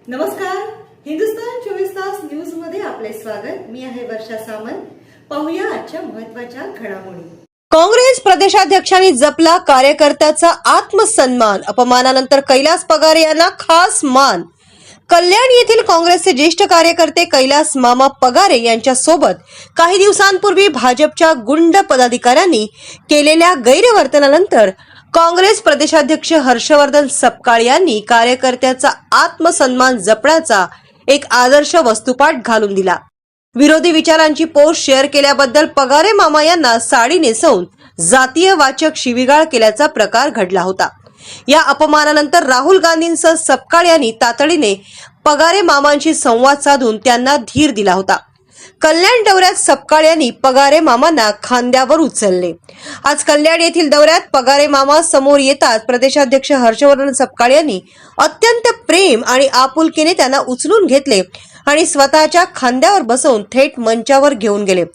नमस्कार, हिंदुस्तान 24 तास न्यूज मध्ये आपले स्वागत। मी आहे वर्षा सामंत। पाहूया आजच्या महत्त्वाच्या घडामोडी। काँग्रेस प्रदेशाध्यक्षांनी जपला कार्यकर्त्याचा आत्मसन्मान, अपमानानंतर कैलास पगारे यांना खास मान। कल्याण येथील काँग्रेसचे ज्येष्ठ कार्यकर्ते कैलास मामा पगारे यांच्या सोबत काही दिवसांपूर्वी भाजपच्या गुंड पदाधिकाऱ्यांनी केलेल्या गैरवर्तनानंतर काँग्रेस प्रदेशाध्यक्ष हर्षवर्धन सपकाळ यांनी कार्यकर्त्याचा आत्मसन्मान जपण्याचा एक आदर्श वस्तुपाठ घालून दिला। विरोधी विचारांची पोस्ट शेअर केल्याबद्दल पगारे मामा यांना साडी नेसवून जातीय वाचक शिवीगाळ केल्याचा प्रकार घडला होता। या अपमानानंतर राहुल गांधींसह सपकाळ यांनी तातडीने पगारे मामांशी संवाद साधून त्यांना धीर दिला होता। कल्याण दौऱ्यात सपकाळ यांनी पगारे मामांना खांद्यावर उचलले। आज कल्याण येथील दौऱ्यात पगारे मामा समोर येतात प्रदेशाध्यक्ष हर्षवर्धन सपकाळ यांनी अत्यंत प्रेम आणि आपुलकीने त्यांना उचलून घेतले आणि स्वतःच्या खांद्यावर बसवून थेट मंचावर घेऊन गेले।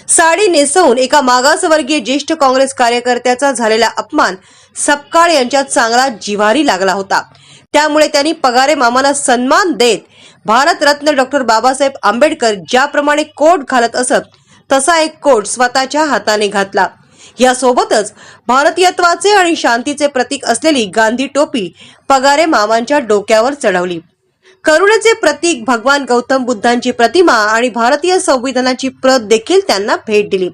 साडी नेसवून एका मागासवर्गीय ज्येष्ठ काँग्रेस कार्यकर्त्याचा झालेला अपमान सपकाळ यांच्या चांगला जिव्हारी लागला होता। त्यामुळे त्यांनी पगारे मामांना सन्मान देत भारतरत्न डॉक्टर बाबासाहेब आंबेडकर ज्याप्रमाणे कोट घालत असत तसा एक कोट स्वतःच्या हाताने घातला। यासोबतच भारतीयत्वाचे आणि शांतीचे प्रतीक असलेली गांधी टोपी पगारे मामांच्या डोक्यावर चढवली। करुणेचे प्रतीक भगवान गौतम बुद्धांची प्रतिमा आणि भारतीय संविधानाची प्रत देखील त्यांना भेट दिली।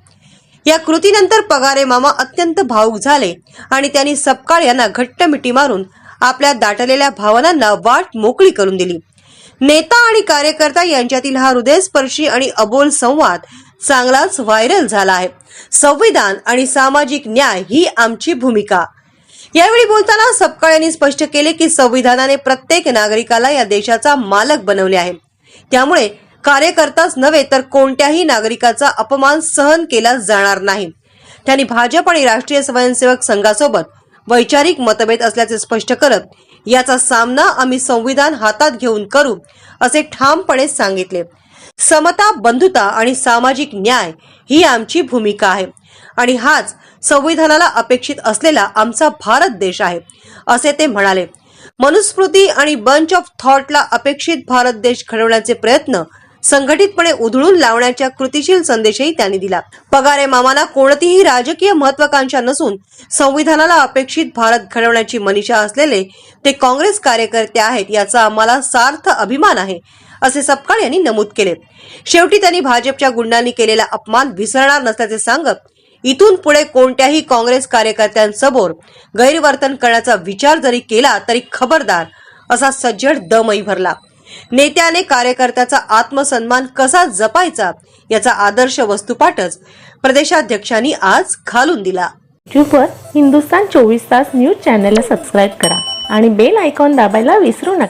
या कृतीनंतर पगारे मामा अत्यंत भावुक झाले आणि त्यांनी सपकाळ यांना घट्ट मिठी मारून आपल्या दाटलेल्या भावनांना वाट मोकळी करून दिली। नेता आणि कार्यकर्ता यांच्यातील हा हृदयस्पर्शी आणि अबोल संवाद चांगलाच व्हायरल झाला आहे। संविधान आणि सामाजिक न्याय ही आमची भूमिका। यावेळी बोलताना सपकाळ यांनी स्पष्ट केले की संविधानाने प्रत्येक नागरिकाला या देशाचा मालक बनवले आहे। त्यामुळे कार्यकर्ताच नव्हे तर कोणत्याही नागरिकाचा अपमान सहन केला जाणार नाही। त्यांनी भाजप आणि राष्ट्रीय स्वयंसेवक संघासोबत वैचारिक मतभेद असल्याचे स्पष्ट करत याचा सामना आम्ही संविधान हातात घेऊन करू असे ठामपणे सांगितले। समता, बंधुता आणि सामाजिक न्याय ही आमची भूमिका आहे आणि हाच संविधानाला अपेक्षित असलेला आमचा भारत देश आहे असे ते म्हणाले। मनुस्मृती आणि बंच ऑफ थॉटला अपेक्षित भारत देश घडवण्याचे प्रयत्न संघटितपणे उधळून लावण्याच्या कृतिशील संदेशही त्यांनी दिला। पगारे मामांना कोणतीही राजकीय महत्त्वाकांक्षा नसून संविधानाला अपेक्षित भारत घडवण्याची मनीषा असलेले ते काँग्रेस कार्यकर्ते आहेत याचा आम्हाला सार्थ अभिमान आहे असे सपकाळ यांनी नमूद केले। शेवटी त्यांनी भाजपच्या गुंडांनी केलेला अपमान विसरणार नसल्याचे सांगत इथून पुढे कोणत्याही काँग्रेस कार्यकर्त्यांसमोर गैरवर्तन करण्याचा विचार जरी केला तरी खबरदार असा सज्जड दमही भरला। नेत्याने कार्यकर्त्याचा आत्मसन्मान कसा जपायचा याचा आदर्श वस्तुपाठच प्रदेशाध्यक्षांनी आज घालून दिला। यूट्यूबवर हिंदुस्तान 24 तास न्यूज चॅनलला सबस्क्राईब करा आणि बेल आयकॉन दाबायला विसरू नका।